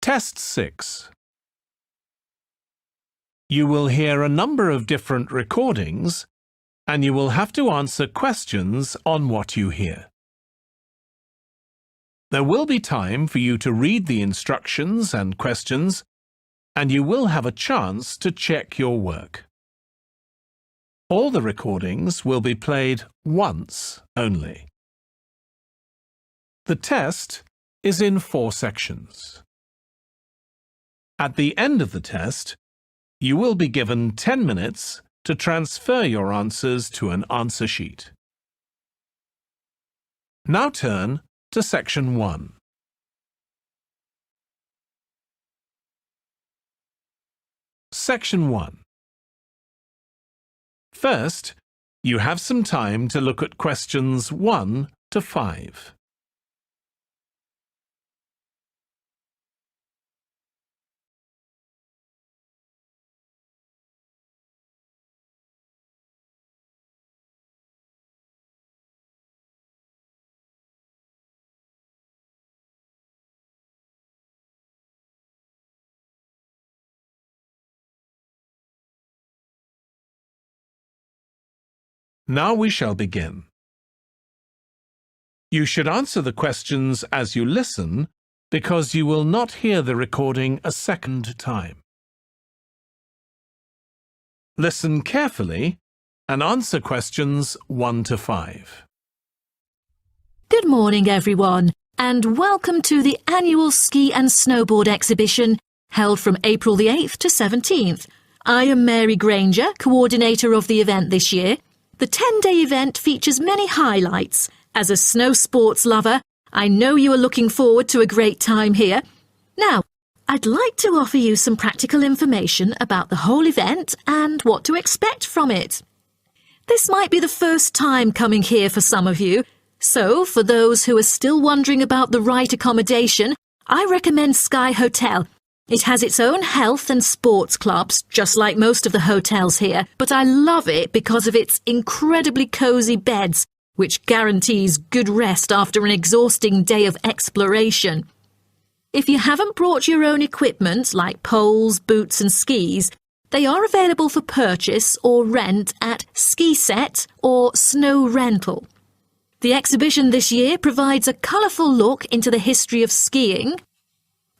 Test 6. You will hear a number of different recordings, and you will have to answer questions on what you hear. There will be time for you to read the instructions and questions, and you will have a chance to check your work. All the recordings will be played once only. The test is in 4 sections. At the end of the test, you will be given 10 minutes to transfer your answers to an answer sheet. Now turn to Section 1. Section 1. First, you have some time to look at questions 1 to 5. Now we shall begin. You should answer the questions as you listen, because you will not hear the recording a second time. Listen carefully and answer questions 1 to 5. Good morning, everyone, and welcome to the annual Ski and Snowboard exhibition held from April the 8th to 17th. I am Mary Granger, coordinator of the event this year. The 10-day event features many highlights. As a snow sports lover, I know you are looking forward to a great time here. Now, I'd like to offer you some practical information about the whole event and what to expect from it. This might be the first time coming here for some of you, so for those who are still wondering about the right accommodation, I recommend Sky Hotel. It has its own health and sports clubs, just like most of the hotels here, but I love it because of its incredibly cosy beds, which guarantees good rest after an exhausting day of exploration. If you haven't brought your own equipment, like poles, boots and skis, they are available for purchase or rent at Ski Set or Snow Rental. The exhibition this year provides a colourful look into the history of skiing,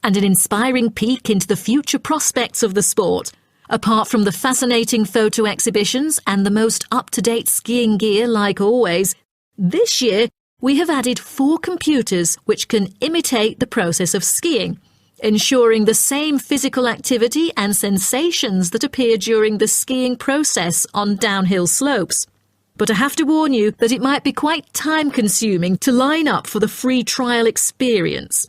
and an inspiring peek into the future prospects of the sport. Apart from the fascinating photo exhibitions and the most up-to-date skiing gear like always, this year we have added 4 computers which can imitate the process of skiing, ensuring the same physical activity and sensations that appear during the skiing process on downhill slopes. But I have to warn you that it might be quite time-consuming to line up for the free trial experience.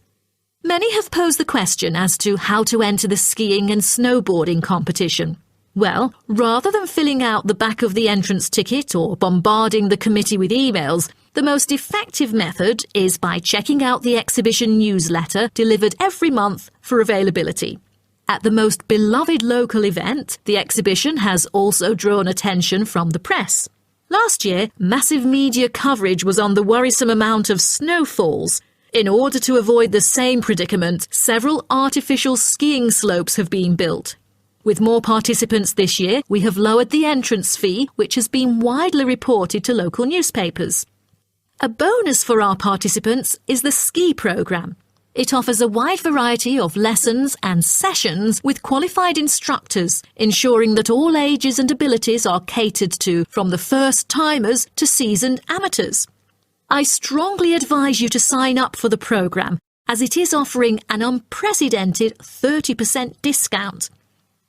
Many have posed the question as to how to enter the skiing and snowboarding competition. Well, rather than filling out the back of the entrance ticket or bombarding the committee with emails, the most effective method is by checking out the exhibition newsletter delivered every month for availability. At the most beloved local event, the exhibition has also drawn attention from the press. Last year, massive media coverage was on the worrisome amount of snowfalls. In order to avoid the same predicament, several artificial skiing slopes have been built. With more participants this year, we have lowered the entrance fee, which has been widely reported to local newspapers. A bonus for our participants is the ski programme. It offers a wide variety of lessons and sessions with qualified instructors, ensuring that all ages and abilities are catered to, from the first-timers to seasoned amateurs. I strongly advise you to sign up for the programme, as it is offering an unprecedented 30% discount.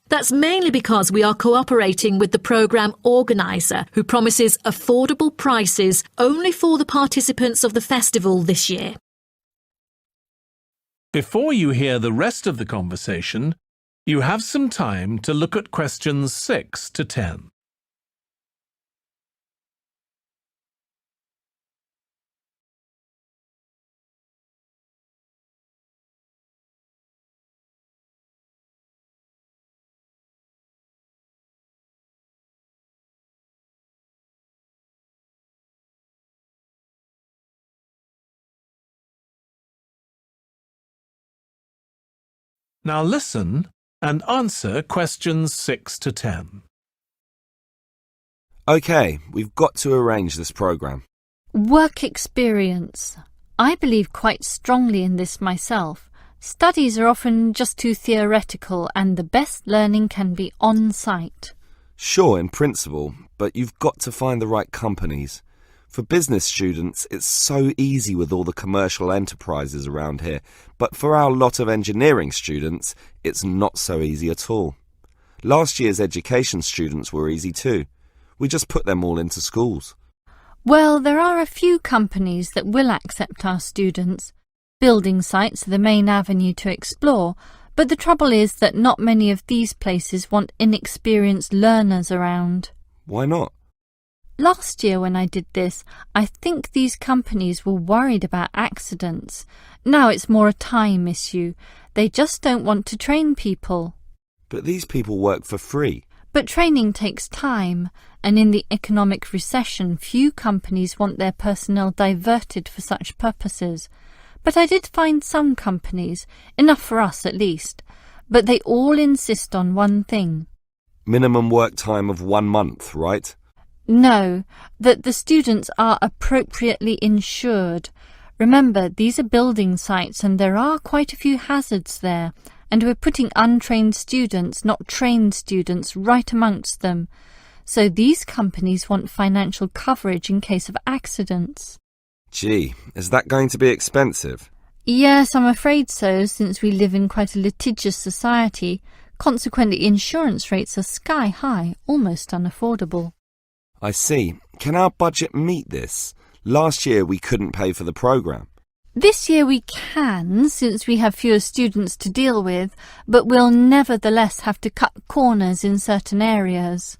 That's mainly because we are cooperating with the programme organiser, who promises affordable prices only for the participants of the festival this year. Before you hear the rest of the conversation, you have some time to look at questions 6 to 10. Now listen and answer questions 6 to 10. OK, we've got to arrange this programme. Work experience. I believe quite strongly in this myself. Studies are often just too theoretical and the best learning can be on-site. Sure, in principle, but you've got to find the right companies. For business students, it's so easy with all the commercial enterprises around here, but for our lot of engineering students, it's not so easy at all. Last year's education students were easy too. We just put them all into schools. Well, there are a few companies that will accept our students. Building sites are the main avenue to explore, but the trouble is that not many of these places want inexperienced learners around. Why not? Last year when I did this, I think these companies were worried about accidents. Now it's more a time issue. They just don't want to train people. But these people work for free. But training takes time, and in the economic recession, few companies want their personnel diverted for such purposes. But I did find some companies, enough for us at least, but they all insist on one thing. Minimum work time of 1 month, right? No, that the students are appropriately insured. Remember, these are building sites and there are quite a few hazards there, and we're putting untrained students, not trained students, right amongst them. So these companies want financial coverage in case of accidents. Gee, is that going to be expensive? Yes, I'm afraid so, since we live in quite a litigious society. Consequently, insurance rates are sky high, almost unaffordable. I see. Can our budget meet this? Last year we couldn't pay for the programme. This year we can, since we have fewer students to deal with, but we'll nevertheless have to cut corners in certain areas.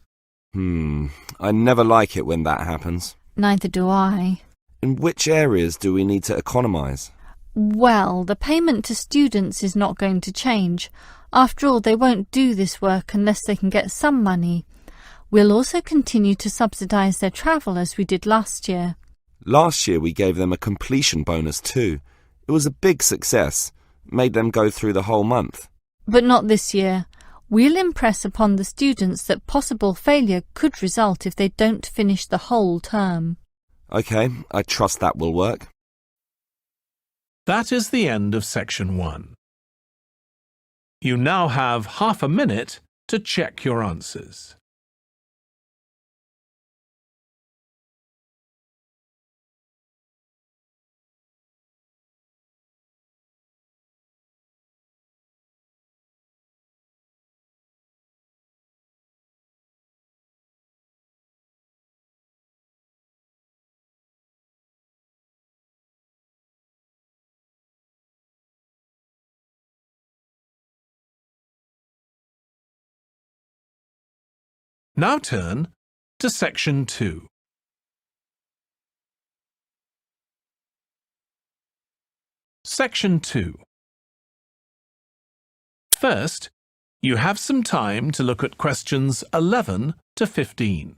I never like it when that happens. Neither do I. In which areas do we need to economise? Well, the payment to students is not going to change. After all, they won't do this work unless they can get some money. We'll also continue to subsidise their travel as we did last year. Last year we gave them a completion bonus too. It was a big success. Made them go through the whole month. But not this year. We'll impress upon the students that possible failure could result if they don't finish the whole term. OK, I trust that will work. That is the end of section 1. You now have half a minute to check your answers. Now turn to section 2. Section 2. First, you have some time to look at questions 11 to 15.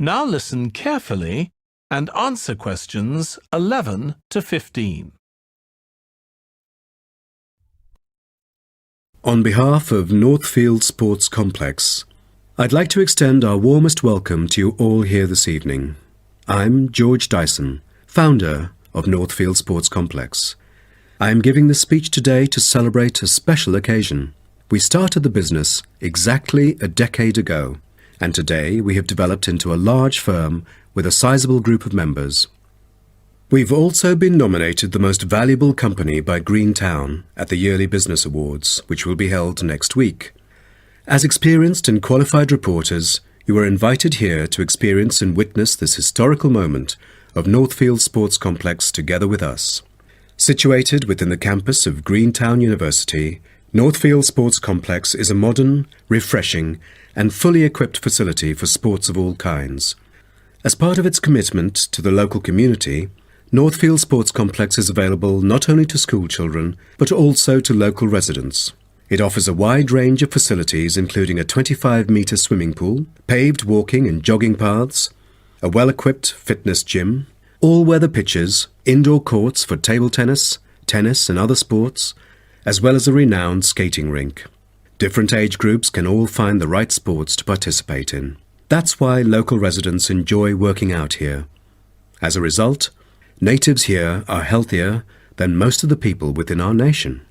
Now listen carefully and answer questions 11 to 15. On behalf of Northfield Sports Complex, I'd like to extend our warmest welcome to you all here this evening. I'm George Dyson, founder of Northfield Sports Complex. I am giving this speech today to celebrate a special occasion. We started the business exactly a decade ago, and today we have developed into a large firm with a sizable group of members. We've also been nominated the most valuable company by Greentown at the Yearly Business Awards, which will be held next week. As experienced and qualified reporters, you are invited here to experience and witness this historical moment of Northfield Sports Complex together with us. Situated within the campus of Greentown University, Northfield Sports Complex is a modern, refreshing and fully equipped facility for sports of all kinds. As part of its commitment to the local community, Northfield Sports Complex is available not only to school children, but also to local residents. It offers a wide range of facilities including a 25-metre swimming pool, paved walking and jogging paths, a well-equipped fitness gym, all-weather pitches, indoor courts for table tennis, tennis and other sports, as well as a renowned skating rink. Different age groups can all find the right sports to participate in. That's why local residents enjoy working out here. As a result, natives here are healthier than most of the people within our nation.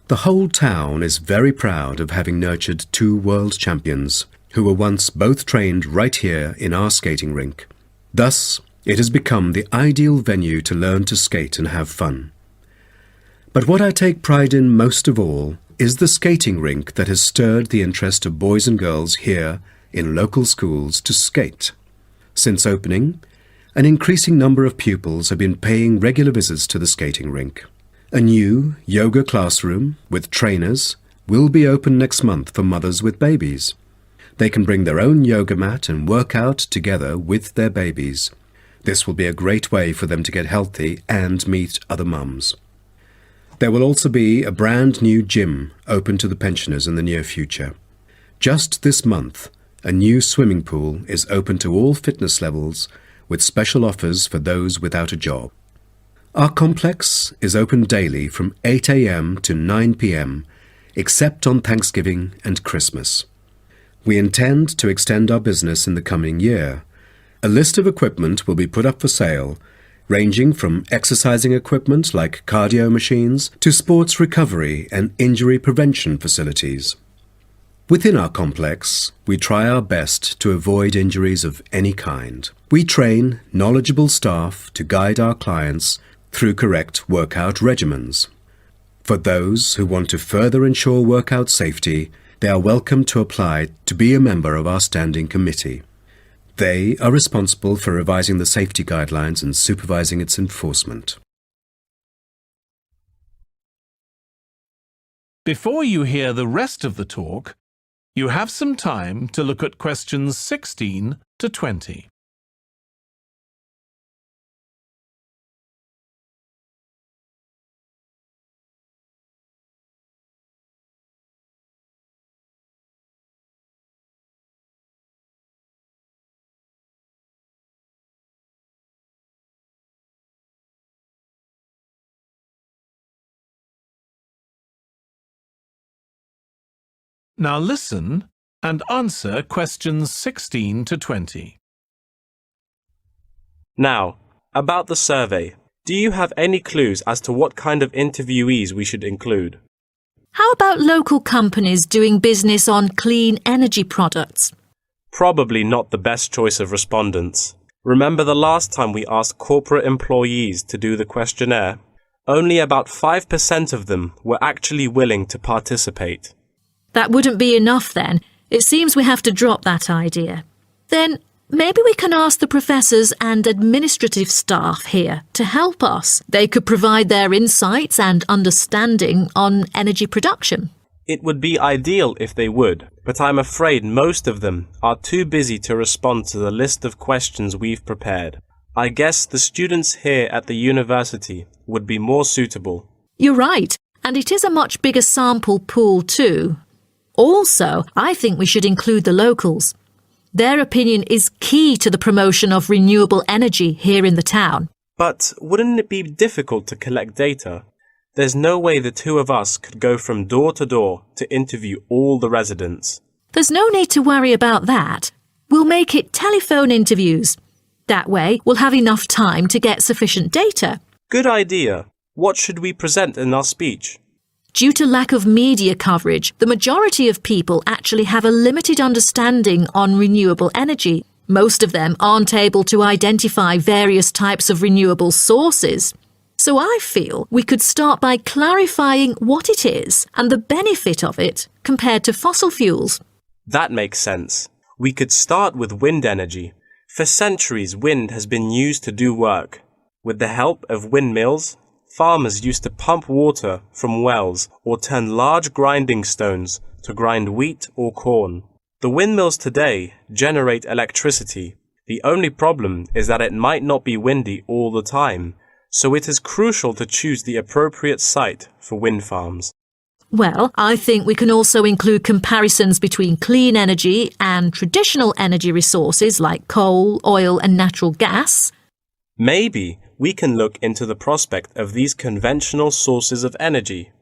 The whole town is very proud of having nurtured two world champions who were once both trained right here in our skating rink. Thus, it has become the ideal venue to learn to skate and have fun. But what I take pride in most of all is the skating rink that has stirred the interest of boys and girls here in local schools to skate. Since opening, an increasing number of pupils have been paying regular visits to the skating rink. A new yoga classroom with trainers will be open next month for mothers with babies. They can bring their own yoga mat and work out together with their babies. This will be a great way for them to get healthy and meet other mums. There will also be a brand new gym open to the pensioners in the near future. Just this month, a new swimming pool is open to all fitness levels with special offers for those without a job. Our complex is open daily from 8 a.m. to 9 p.m, except on Thanksgiving and Christmas. We intend to extend our business in the coming year. A list of equipment will be put up for sale, ranging from exercising equipment like cardio machines to sports recovery and injury prevention facilities. Within our complex, we try our best to avoid injuries of any kind. We train knowledgeable staff to guide our clients through correct workout regimens. For those who want to further ensure workout safety, they are welcome to apply to be a member of our standing committee. They are responsible for revising the safety guidelines and supervising its enforcement. Before you hear the rest of the talk, you have some time to look at questions 16 to 20. Now listen and answer questions 16 to 20. Now, about the survey, do you have any clues as to what kind of interviewees we should include? How about local companies doing business on clean energy products? Probably not the best choice of respondents. Remember the last time we asked corporate employees to do the questionnaire? Only about 5% of them were actually willing to participate. That wouldn't be enough then. It seems we have to drop that idea. Then maybe we can ask the professors and administrative staff here to help us. They could provide their insights and understanding on energy production. It would be ideal if they would, but I'm afraid most of them are too busy to respond to the list of questions we've prepared. I guess the students here at the university would be more suitable. You're right, and it is a much bigger sample pool too. Also, I think we should include the locals. Their opinion is key to the promotion of renewable energy here in the town. But wouldn't it be difficult to collect data? There's no way the two of us could go from door to door to interview all the residents. There's no need to worry about that. We'll make it telephone interviews. That way, we'll have enough time to get sufficient data. Good idea. What should we present in our speech? Due to lack of media coverage, the majority of people actually have a limited understanding on renewable energy. Most of them aren't able to identify various types of renewable sources. So I feel we could start by clarifying what it is and the benefit of it compared to fossil fuels. That makes sense. We could start with wind energy. For centuries, wind has been used to do work. With the help of windmills, farmers used to pump water from wells or turn large grinding stones to grind wheat or corn. The windmills today generate electricity. The only problem is that it might not be windy all the time, so it is crucial to choose the appropriate site for wind farms. Well, I think we can also include comparisons between clean energy and traditional energy resources like coal, oil and natural gas. Maybe we can look into the prospect of these conventional sources of energy.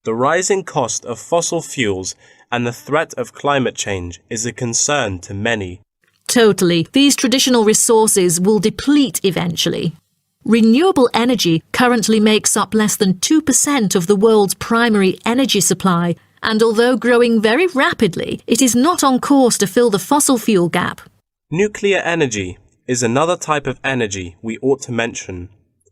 The rising cost of fossil fuels and the threat of climate change is a concern to many. Totally. These traditional resources will deplete eventually. Renewable energy currently makes up less than 2% of the world's primary energy supply, and although growing very rapidly, it is not on course to fill the fossil fuel gap. Nuclear energy is another type of energy we ought to mention.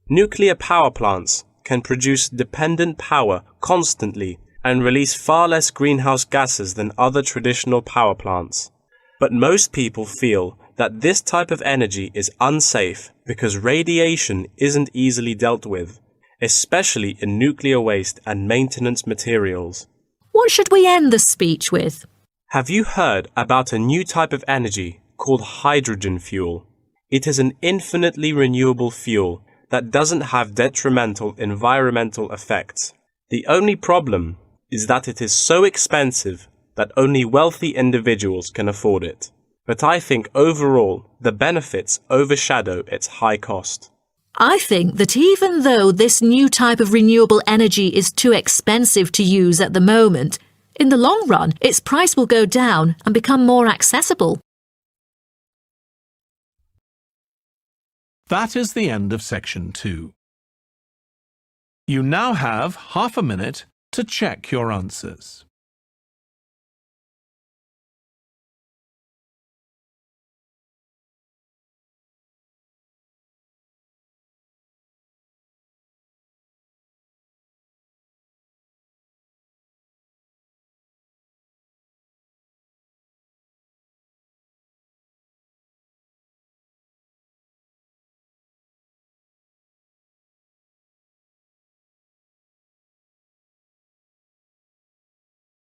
Nuclear power plants can produce dependent power constantly and release far less greenhouse gases than other traditional power plants. But most people feel that this type of energy is unsafe because radiation isn't easily dealt with, especially in nuclear waste and maintenance materials. What should we end the speech with? Have you heard about a new type of energy called hydrogen fuel? It is an infinitely renewable fuel that doesn't have detrimental environmental effects. The only problem is that it is so expensive that only wealthy individuals can afford it. But I think overall the benefits overshadow its high cost. I think that even though this new type of renewable energy is too expensive to use at the moment, in the long run its price will go down and become more accessible. That is the end of section 2. You now have half a minute to check your answers.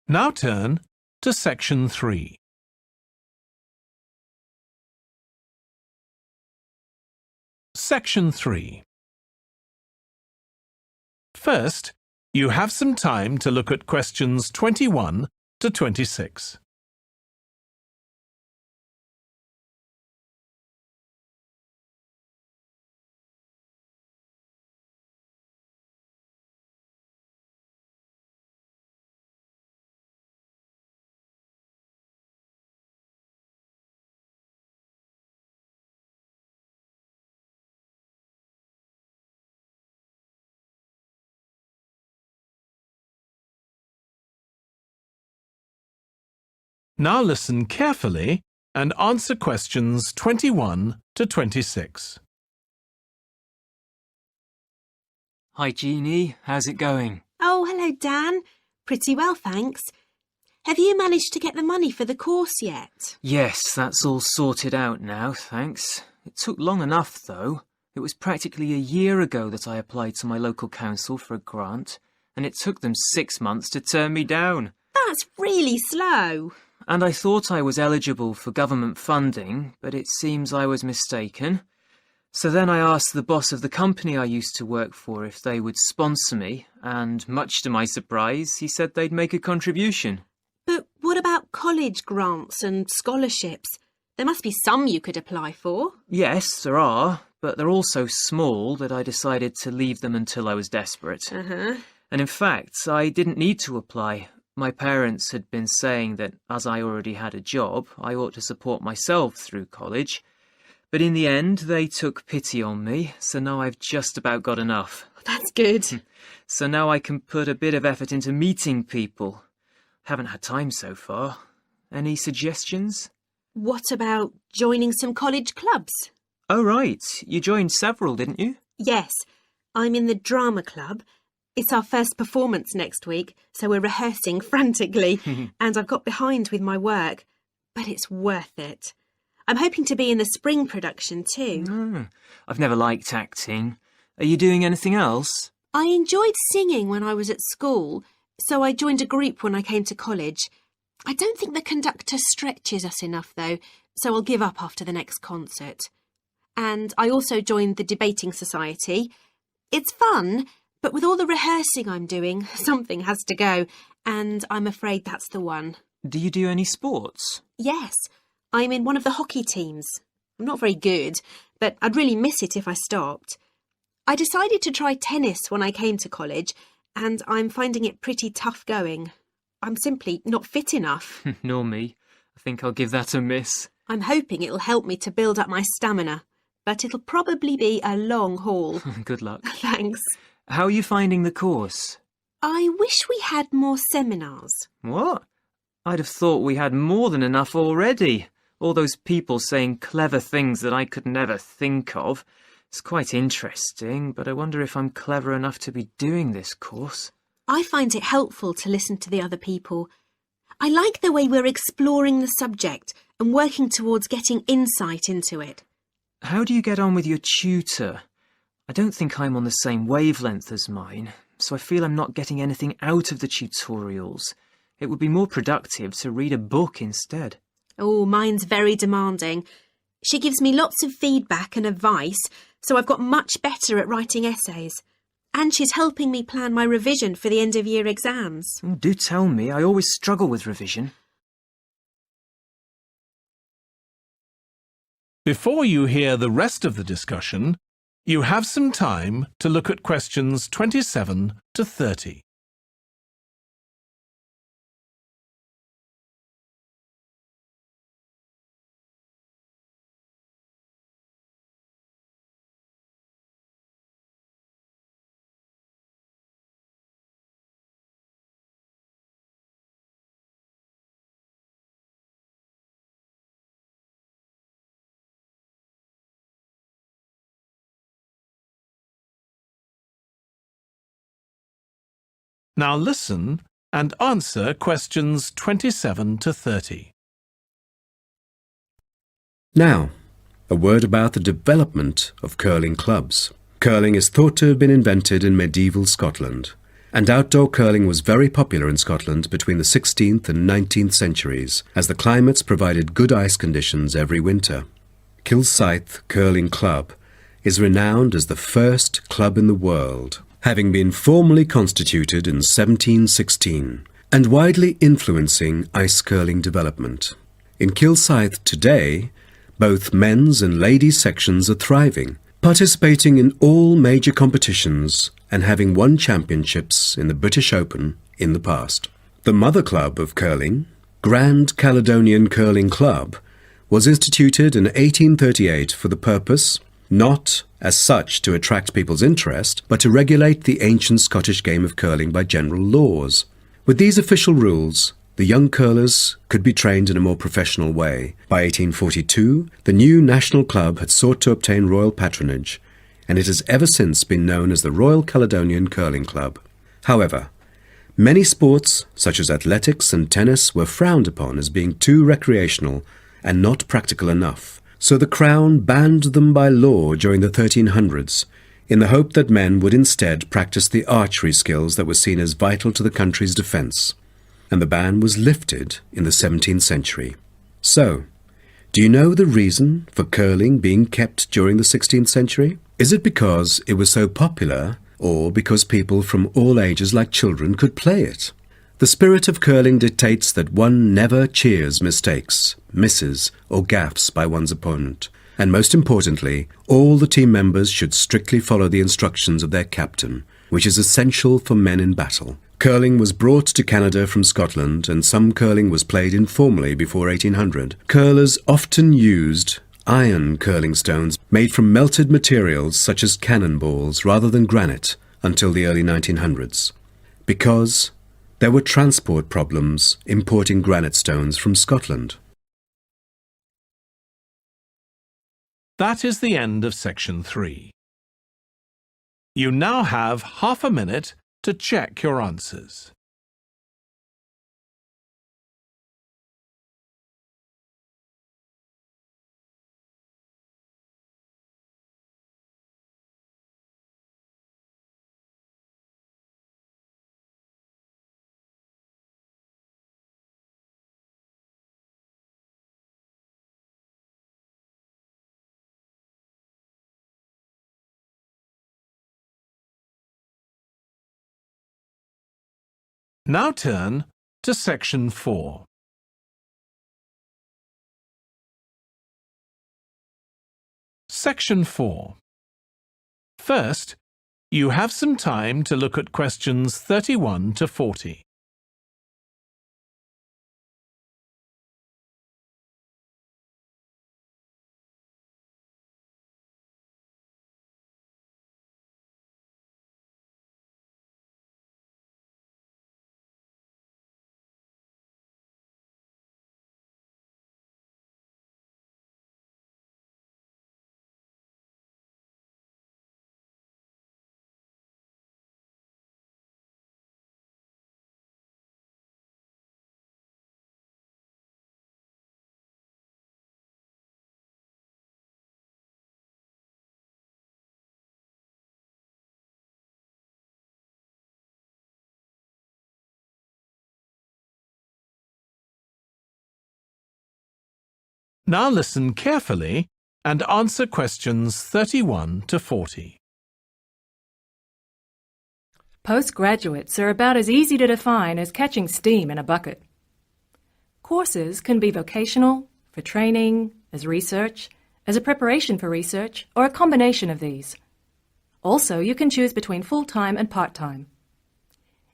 Now turn to section 3. Section 3. First, you have some time to look at questions 21 to 26. Now listen carefully and answer questions 21 to 26. Hi Jeannie, how's it going? Oh, hello Dan. Pretty well, thanks. Have you managed to get the money for the course yet? Yes, that's all sorted out now, thanks. It took long enough though. It was practically a year ago that I applied to my local council for a grant, and it took them 6 months to turn me down. That's really slow. And I thought I was eligible for government funding, but it seems I was mistaken. So then I asked the boss of the company I used to work for if they would sponsor me, and much to my surprise, he said they'd make a contribution. But what about college grants and scholarships? There must be some you could apply for. Yes, there are, but they're all so small that I decided to leave them until I was desperate. Uh-huh. And in fact, I didn't need to apply. My parents had been saying that as I already had a job, I ought to support myself through college. But in the end, they took pity on me, so now I've just about got enough. That's good. So now I can put a bit of effort into meeting people. Haven't had time so far. Any suggestions? What about joining some college clubs? Oh, right. You joined several, didn't you? Yes, I'm in the drama club. It's our first performance next week, so we're rehearsing frantically, and I've got behind with my work. But it's worth it. I'm hoping to be in the spring production too. I've never liked acting. Are you doing anything else? I enjoyed singing when I was at school, so I joined a group when I came to college. I don't think the conductor stretches us enough though, so I'll give up after the next concert. And I also joined the debating society. It's fun, but with all the rehearsing I'm doing, something has to go, and I'm afraid that's the one. Do you do any sports? Yes, I'm in one of the hockey teams. I'm not very good, but I'd really miss it if I stopped. I decided to try tennis when I came to college, and I'm finding it pretty tough going. I'm simply not fit enough. Nor me. I think I'll give that a miss. I'm hoping it'll help me to build up my stamina, but it'll probably be a long haul. Good luck. Thanks. How are you finding the course? I wish we had more seminars. What? I'd have thought we had more than enough already. All those people saying clever things that I could never think of. It's quite interesting, but I wonder if I'm clever enough to be doing this course. I find it helpful to listen to the other people. I like the way we're exploring the subject and working towards getting insight into it. How do you get on with your tutor? I don't think I'm on the same wavelength as mine, so I feel I'm not getting anything out of the tutorials. It would be more productive to read a book instead. Oh, mine's very demanding. She gives me lots of feedback and advice, so I've got much better at writing essays. And she's helping me plan my revision for the end-of-year exams. Do tell me, I always struggle with revision. Before you hear the rest of the discussion, you have some time to look at questions 27 to 30. Now listen and answer questions 27 to 30. Now, a word about the development of curling clubs. Curling is thought to have been invented in medieval Scotland, and outdoor curling was very popular in Scotland between the 16th and 19th centuries, as the climates provided good ice conditions every winter. Kilsyth Curling Club is renowned as the first club in the world, having been formally constituted in 1716, and widely influencing ice curling development. In Kilsyth today, both men's and ladies' sections are thriving, participating in all major competitions and having won championships in the British Open in the past. The mother club of curling, Grand Caledonian Curling Club, was instituted in 1838 for the purpose, not as such to attract people's interest, but to regulate the ancient Scottish game of curling by general laws. With these official rules, the young curlers could be trained in a more professional way. By 1842, the new national club had sought to obtain royal patronage, and it has ever since been known as the Royal Caledonian Curling Club. However, many sports, such as athletics and tennis, were frowned upon as being too recreational and not practical enough. So the Crown banned them by law during the 1300s, in the hope that men would instead practice the archery skills that were seen as vital to the country's defence. And the ban was lifted in the 17th century. So, do you know the reason for curling being kept during the 16th century? Is it because it was so popular, or because people from all ages like children could play it? The spirit of curling dictates that one never cheers mistakes, misses, or gaffes by one's opponent. And most importantly, all the team members should strictly follow the instructions of their captain, which is essential for men in battle. Curling was brought to Canada from Scotland, and some curling was played informally before 1800. Curlers often used iron curling stones made from melted materials such as cannonballs rather than granite until the early 1900s, because there were transport problems importing granite stones from Scotland. That is the end of section 3. You now have half a minute to check your answers. Now turn to Section 4. Section 4. First, you have some time to look at questions 31 to 40. Now listen carefully and answer questions 31 to 40. Postgraduates are about as easy to define as catching steam in a bucket. Courses can be vocational, for training, as research, as a preparation for research, or a combination of these. Also, you can choose between full-time and part-time.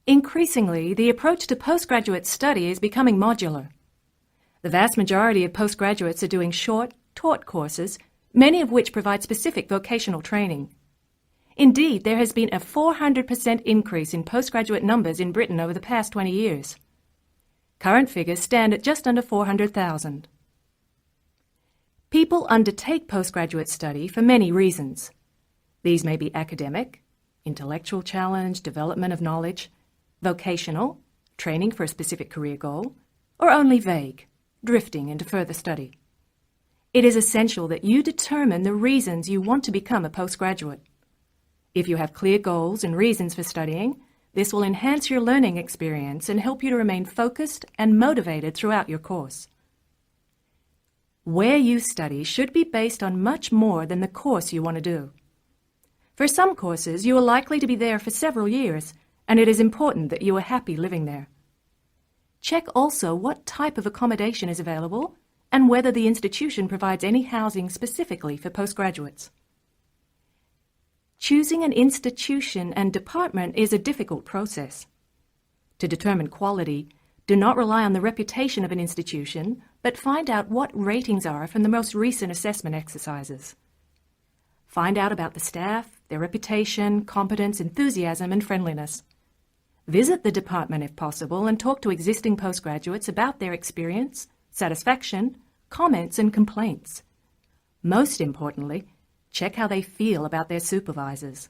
Increasingly, the approach to postgraduate study is becoming modular. The vast majority of postgraduates are doing short, taught courses, many of which provide specific vocational training. Indeed, there has been a 400% increase in postgraduate numbers in Britain over the past 20 years. Current figures stand at just under 400,000. People undertake postgraduate study for many reasons. These may be academic, intellectual challenge, development of knowledge, vocational, training for a specific career goal, or only vague, drifting into further study. It is essential that you determine the reasons you want to become a postgraduate. If you have clear goals and reasons for studying, this will enhance your learning experience and help you to remain focused and motivated throughout your course. Where you study should be based on much more than the course you want to do. For some courses, you are likely to be there for several years, and it is important that you are happy living there. Check also what type of accommodation is available and whether the institution provides any housing specifically for postgraduates. Choosing an institution and department is a difficult process. To determine quality, do not rely on the reputation of an institution, but find out what ratings are from the most recent assessment exercises. Find out about the staff, their reputation, competence, enthusiasm, and friendliness. Visit the department if possible and talk to existing postgraduates about their experience, satisfaction, comments, and complaints. Most importantly, check how they feel about their supervisors.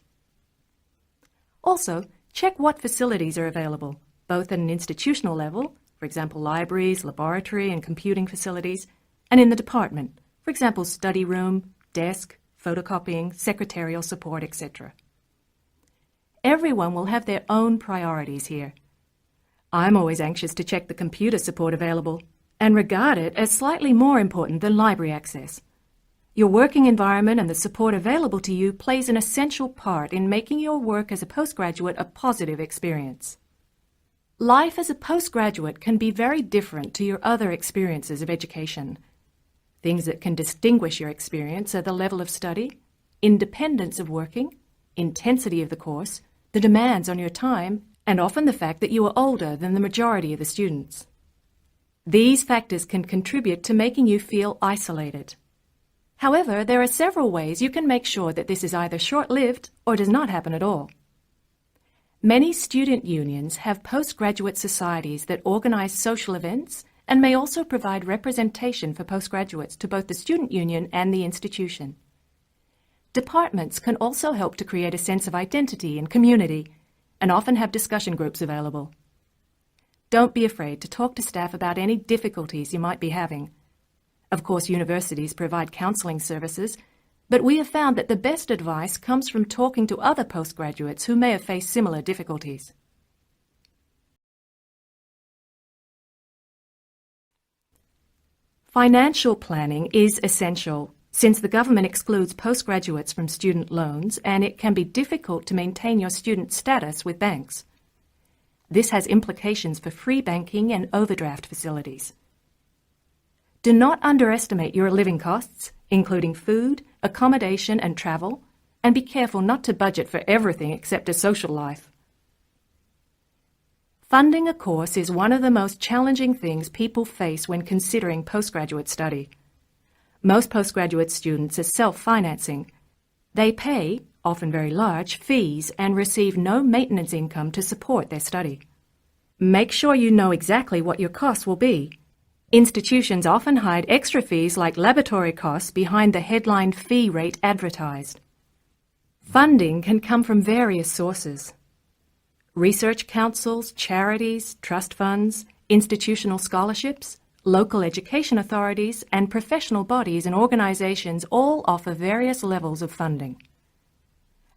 Also, check what facilities are available, both at an institutional level, for example libraries, laboratory and computing facilities, and in the department, for example study room, desk, photocopying, secretarial support, etc. Everyone will have their own priorities here. I'm always anxious to check the computer support available and regard it as slightly more important than library access. Your working environment and the support available to you plays an essential part in making your work as a postgraduate a positive experience. Life as a postgraduate can be very different to your other experiences of education. Things that can distinguish your experience are the level of study, independence of working, intensity of the course, the demands on your time, and often the fact that you are older than the majority of the students. These factors can contribute to making you feel isolated. However, there are several ways you can make sure that this is either short-lived or does not happen at all. Many student unions have postgraduate societies that organize social events and may also provide representation for postgraduates to both the student union and the institution. Departments can also help to create a sense of identity and community, and often have discussion groups available. Don't be afraid to talk to staff about any difficulties you might be having. Of course, universities provide counselling services, but we have found that the best advice comes from talking to other postgraduates who may have faced similar difficulties. Financial planning is essential, since the government excludes postgraduates from student loans and it can be difficult to maintain your student status with banks. This has implications for free banking and overdraft facilities. Do not underestimate your living costs, including food, accommodation and travel, and be careful not to budget for everything except a social life. Funding a course is one of the most challenging things people face when considering postgraduate study. Most postgraduate students are self-financing. They pay, often very large, fees and receive no maintenance income to support their study. Make sure you know exactly what your costs will be. Institutions often hide extra fees like laboratory costs behind the headline fee rate advertised. Funding can come from various sources. Research councils, charities, trust funds, institutional scholarships, local education authorities, and professional bodies and organizations all offer various levels of funding.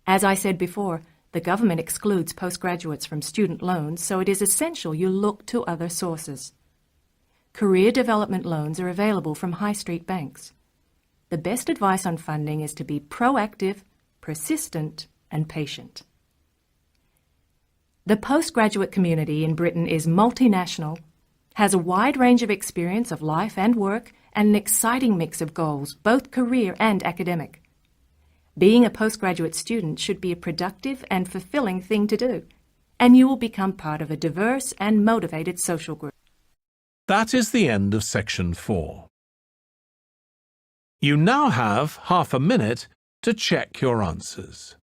As I said before, the government excludes postgraduates from student loans, so it is essential you look to other sources. Career development loans are available from high street banks. The best advice on funding is to be proactive, persistent, and patient. The postgraduate community in Britain is multinational, has a wide range of experience of life and work, and an exciting mix of goals, both career and academic. Being a postgraduate student should be a productive and fulfilling thing to do, and you will become part of a diverse and motivated social group. That is the end of section 4. You now have half a minute to check your answers.